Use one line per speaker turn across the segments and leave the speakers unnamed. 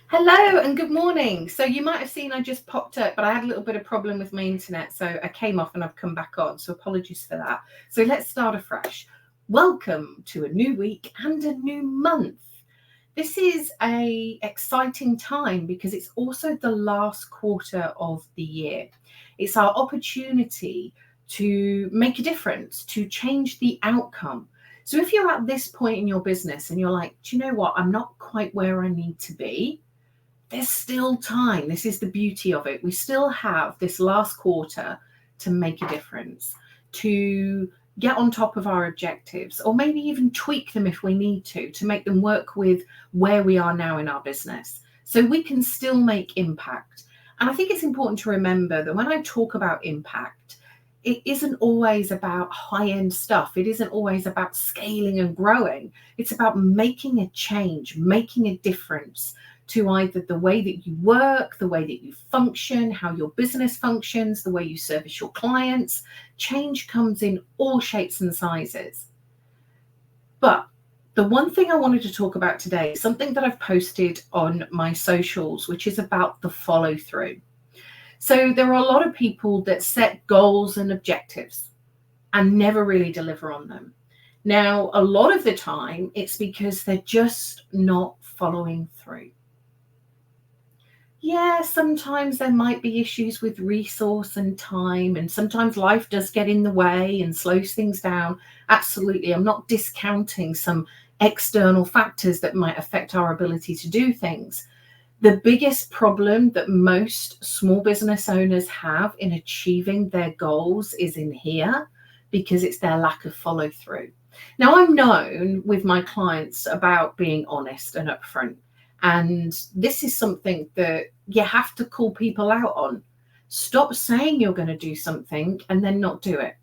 Hello and good morning. So you might have seen I just popped up, but I had a little bit of problem with my internet. So I came off and I've come back on. So apologies for that. So let's start afresh. Welcome to a new week and a new month. This is a exciting time because it's also the last quarter of the year. It's our opportunity to make a difference, to change the outcome. So if you're at this point in your business and you're like, do you know what? I'm not quite where I need to be. There's still time. This is the beauty of it. We still have this last quarter to make a difference, to get on top of our objectives, or maybe even tweak them if we need to make them work with where we are now in our business. So we can still make impact. And I think it's important to remember that when I talk about impact, it isn't always about high-end stuff. It isn't always about scaling and growing. It's about making a change, making a difference to either the way that you work, the way that you function, how your business functions, the way you service your clients. Change comes in all shapes and sizes. But the one thing I wanted to talk about today is something that I've posted on my socials, which is about the follow through. So there are a lot of people that set goals and objectives and never really deliver on them. Now, a lot of the time, it's because they're just not following through. Yeah, sometimes there might be issues with resource and time, and sometimes life does get in the way and slows things down. Absolutely. I'm not discounting some external factors that might affect our ability to do things. The biggest problem that most small business owners have in achieving their goals is in here, because it's their lack of follow through. Now, I'm known with my clients about being honest and upfront. And this is something that you have to call people out on. Stop saying you're going to do something and then not do it.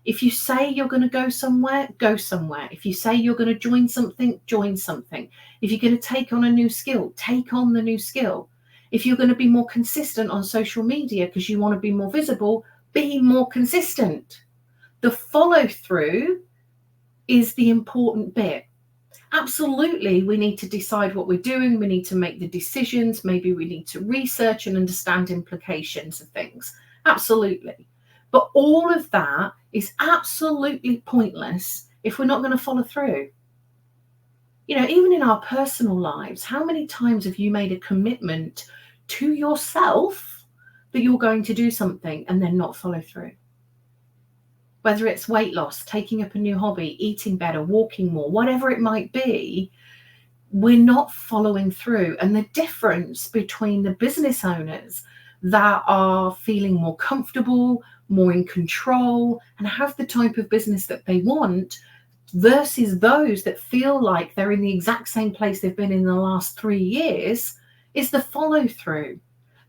If you say you're going to go somewhere, go somewhere. If you say you're going to join something, join something. If you're going to take on a new skill, take on the new skill. If you're going to be more consistent on social media because you want to be more visible, be more consistent. The follow through is the important bit. Absolutely, we need to decide what we're doing. We need to make the decisions. Maybe we need to research and understand implications of things. Absolutely. But all of that is absolutely pointless if we're not going to follow through. You know, even in our personal lives, how many times have you made a commitment to yourself that you're going to do something and then not follow through? Whether it's weight loss, taking up a new hobby, eating better, walking more, whatever it might be, we're not following through. And the difference between the business owners that are feeling more comfortable, more in control, and have the type of business that they want, versus those that feel like they're in the exact same place they've been in the last 3 years, is the follow through.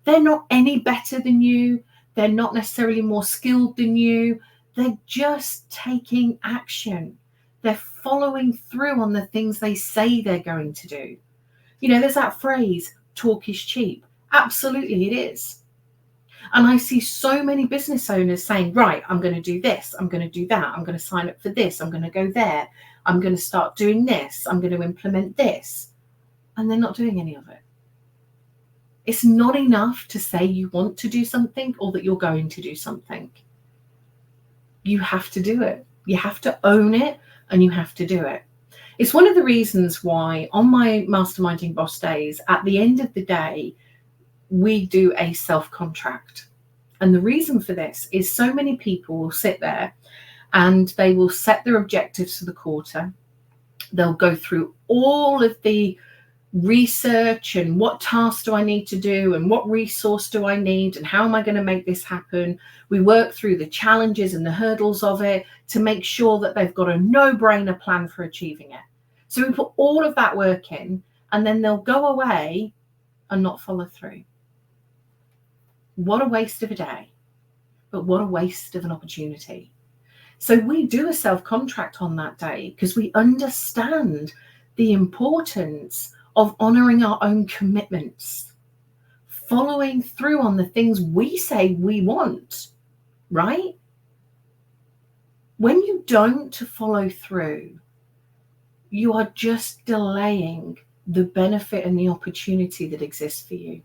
They're not any better than you. They're not necessarily more skilled than you. They're just taking action. They're following through on the things they say they're going to do. You know, there's that phrase, talk is cheap. Absolutely, it is. And I see so many business owners saying, right, I'm going to do this. I'm going to do that. I'm going to sign up for this. I'm going to go there. I'm going to start doing this. I'm going to implement this. And they're not doing any of it. It's not enough to say you want to do something or that you're going to do something. You have to do it. You have to own it and you have to do it. It's one of the reasons why on my Masterminding Boss days, at the end of the day, we do a self-contract. And the reason for this is so many people will sit there and they will set their objectives for the quarter. They'll go through all of the research and what tasks do I need to do and what resource do I need and how am I going to make this happen. We work through the challenges and the hurdles of it to make sure that they've got a no-brainer plan for achieving it. So we put all of that work in and then they'll go away and not follow through. What a waste of a day, but what a waste of an opportunity. So we do a self-contract on that day because we understand the importance of honoring our own commitments, following through on the things we say we want, right? When you don't follow through, you are just delaying the benefit and the opportunity that exists for you.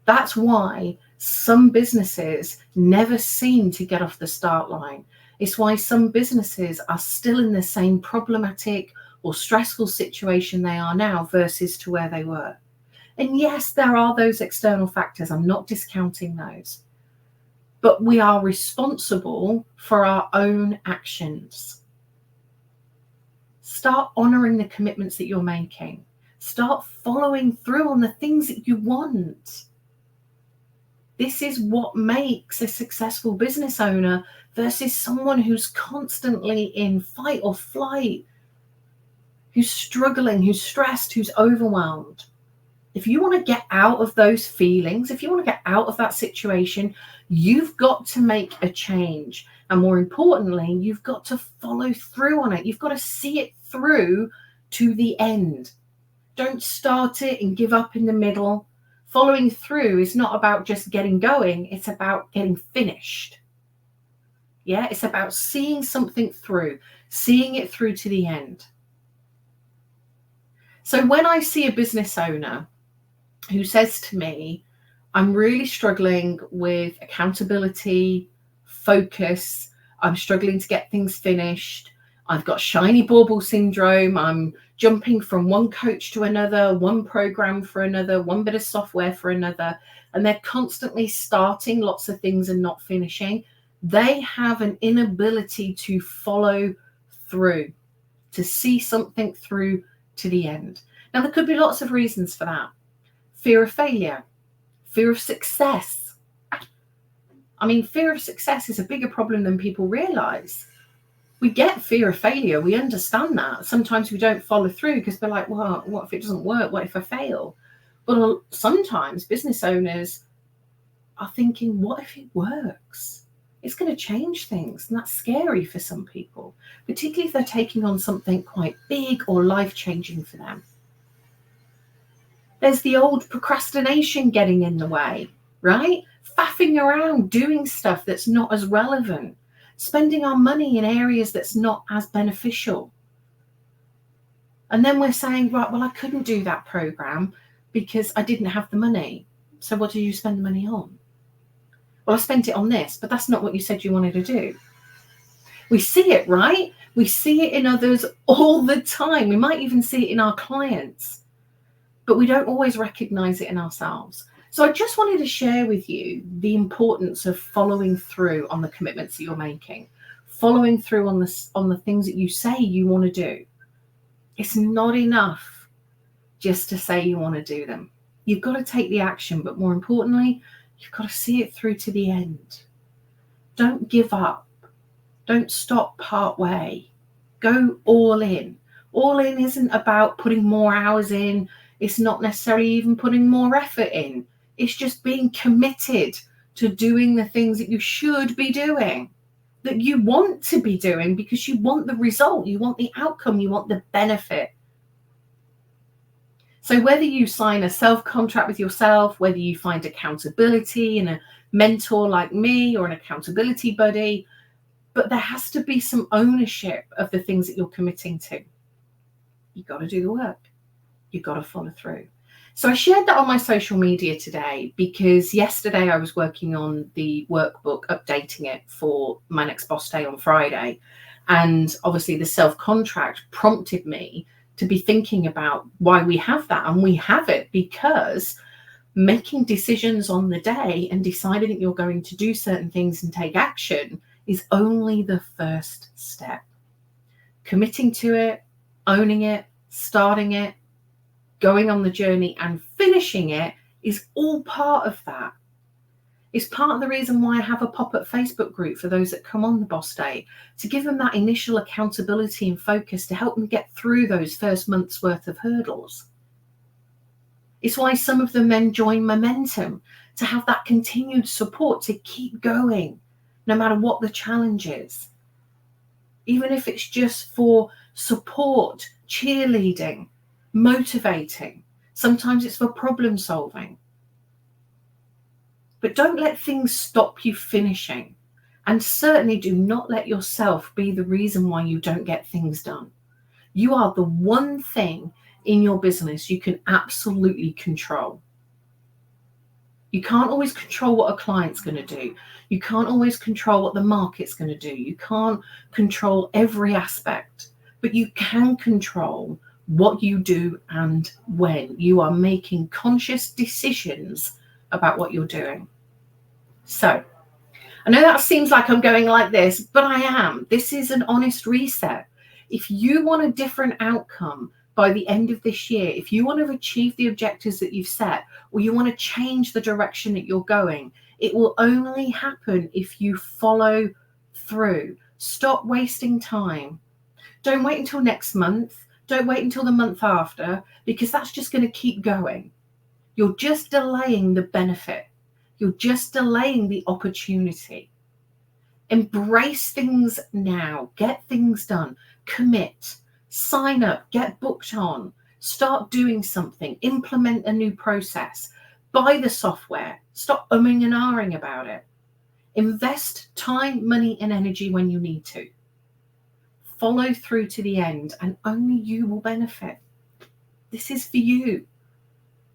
That's why some businesses never seem to get off the start line. It's why some businesses are still in the same problematic or stressful situation they are now versus to where they were. And yes, there are those external factors. I'm not discounting those. But we are responsible for our own actions. Start honoring the commitments that you're making. Start following through on the things that you want. This is what makes a successful business owner versus someone who's constantly in fight or flight, who's struggling, who's stressed, who's overwhelmed. If you want to get out of those feelings, if you want to get out of that situation, you've got to make a change. And more importantly, you've got to follow through on it. You've got to see it through to the end. Don't start it and give up in the middle. Following through is not about just getting going. It's about getting finished. Yeah, it's about seeing something through, seeing it through to the end. So when I see a business owner who says to me, I'm really struggling with accountability, focus, I'm struggling to get things finished, I've got shiny bauble syndrome, I'm jumping from one coach to another, one program for another, one bit of software for another, and they're constantly starting lots of things and not finishing, they have an inability to follow through, to see something through to the end. Now, there could be lots of reasons for that. Fear of failure, fear of success. I mean, fear of success is a bigger problem than people realize. We get fear of failure. We understand that. Sometimes we don't follow through because we're like, well, what if it doesn't work? What if I fail? But sometimes business owners are thinking, what if it works? It's going to change things. And that's scary for some people, particularly if they're taking on something quite big or life-changing for them. There's the old procrastination getting in the way, right? Faffing around, doing stuff that's not as relevant, spending our money in areas that's not as beneficial. And then we're saying, right, well, I couldn't do that program because I didn't have the money. So what did you spend the money on? Well, I spent it on this, but that's not what you said you wanted to do. We see it, right? We see it in others all the time. We might even see it in our clients, but we don't always recognize it in ourselves. So I just wanted to share with you the importance of following through on the commitments that you're making, following through on the things that you say you want to do. It's not enough just to say you want to do them. You've got to take the action, but more importantly, you've got to see it through to the end. Don't give up. Don't stop part way. Go all in. All in isn't about putting more hours in. It's not necessarily even putting more effort in. It's just being committed to doing the things that you should be doing, that you want to be doing because you want the result, you want the outcome, you want the benefit. So whether you sign a self-contract with yourself, whether you find accountability in a mentor like me or an accountability buddy, but there has to be some ownership of the things that you're committing to. You've got to do the work. You've got to follow through. So I shared that on my social media today because yesterday I was working on the workbook, updating it for my next boss day on Friday. And obviously the self-contract prompted me to be thinking about why we have that. And we have it because making decisions on the day and deciding that you're going to do certain things and take action is only the first step. Committing to it, owning it, starting it, going on the journey and finishing it is all part of that. It's part of the reason why I have a pop-up Facebook group for those that come on the boss day, to give them that initial accountability and focus to help them get through those first month's worth of hurdles. It's why some of them then join Momentum, to have that continued support to keep going no matter what the challenge is. Even if it's just for support, cheerleading, motivating. Sometimes it's for problem solving. But don't let things stop you finishing. And certainly do not let yourself be the reason why you don't get things done. You are the one thing in your business you can absolutely control. You can't always control what a client's going to do. You can't always control what the market's going to do. You can't control every aspect, but you can control what you do and when. You are making conscious decisions about what you're doing. So I know that seems like I'm going like this, but I am. This is an honest reset. If you want a different outcome by the end of this year, if you want to achieve the objectives that you've set, or you want to change the direction that you're going, it will only happen if you follow through. Stop wasting time. Don't wait until next month. Don't wait until the month after, because that's just going to keep going. You're just delaying the benefit. You're just delaying the opportunity. Embrace things now. Get things done. Commit. Sign up. Get booked on. Start doing something. Implement a new process. Buy the software. Stop umming and ahhing about it. Invest time, money, and energy when you need to. Follow through to the end, and only you will benefit. This is for you.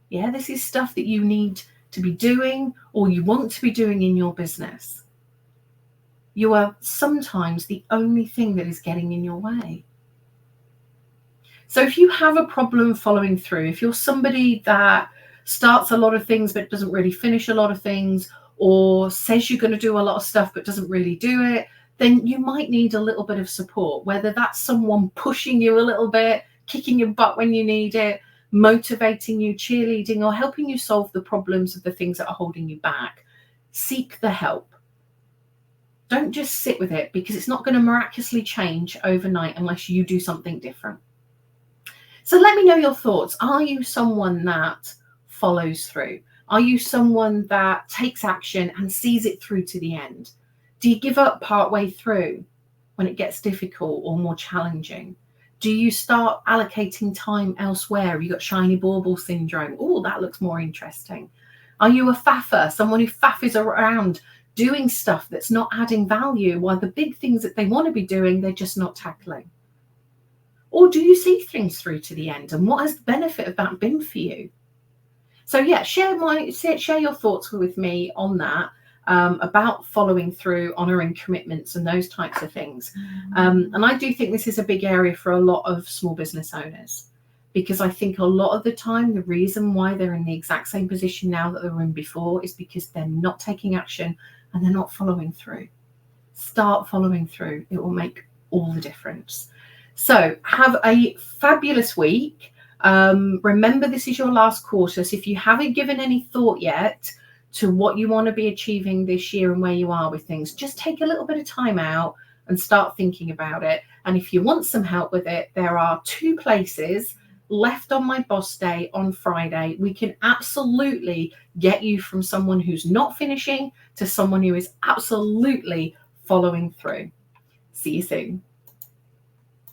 Yeah, this is stuff that you need to be doing or you want to be doing in your business. You are sometimes the only thing that is getting in your way. So if you have a problem following through, if you're somebody that starts a lot of things but doesn't really finish a lot of things, or says you're going to do a lot of stuff but doesn't really do it, then you might need a little bit of support, whether that's someone pushing you a little bit, kicking your butt when you need it, motivating you, cheerleading, or helping you solve the problems of the things that are holding you back. Seek the help. Don't just sit with it, because it's not going to miraculously change overnight unless you do something different. So let me know your thoughts. Are you someone that follows through? Are you someone that takes action and sees it through to the end? Do you give up partway through when it gets difficult or more challenging? Do you start allocating time elsewhere? Have you got shiny bauble syndrome? Oh, that looks more interesting. Are you a faffer, someone who faffers around doing stuff that's not adding value, while the big things that they want to be doing, they're just not tackling? Or do you see things through to the end? And what has the benefit of that been for you? So yeah, share your thoughts with me on that, about following through, honouring commitments and those types of things. And I do think this is a big area for a lot of small business owners, because I think a lot of the time the reason why they're in the exact same position now that they were in before is because they're not taking action and they're not following through. Start following through. It will make all the difference. So have a fabulous week. Remember, this is your last quarter. So if you haven't given any thought yet to what you want to be achieving this year and where you are with things, just take a little bit of time out and start thinking about it. And if you want some help with it, there are 2 places left on my boss day on Friday. We can absolutely get you from someone who's not finishing to someone who is absolutely following through. See you soon.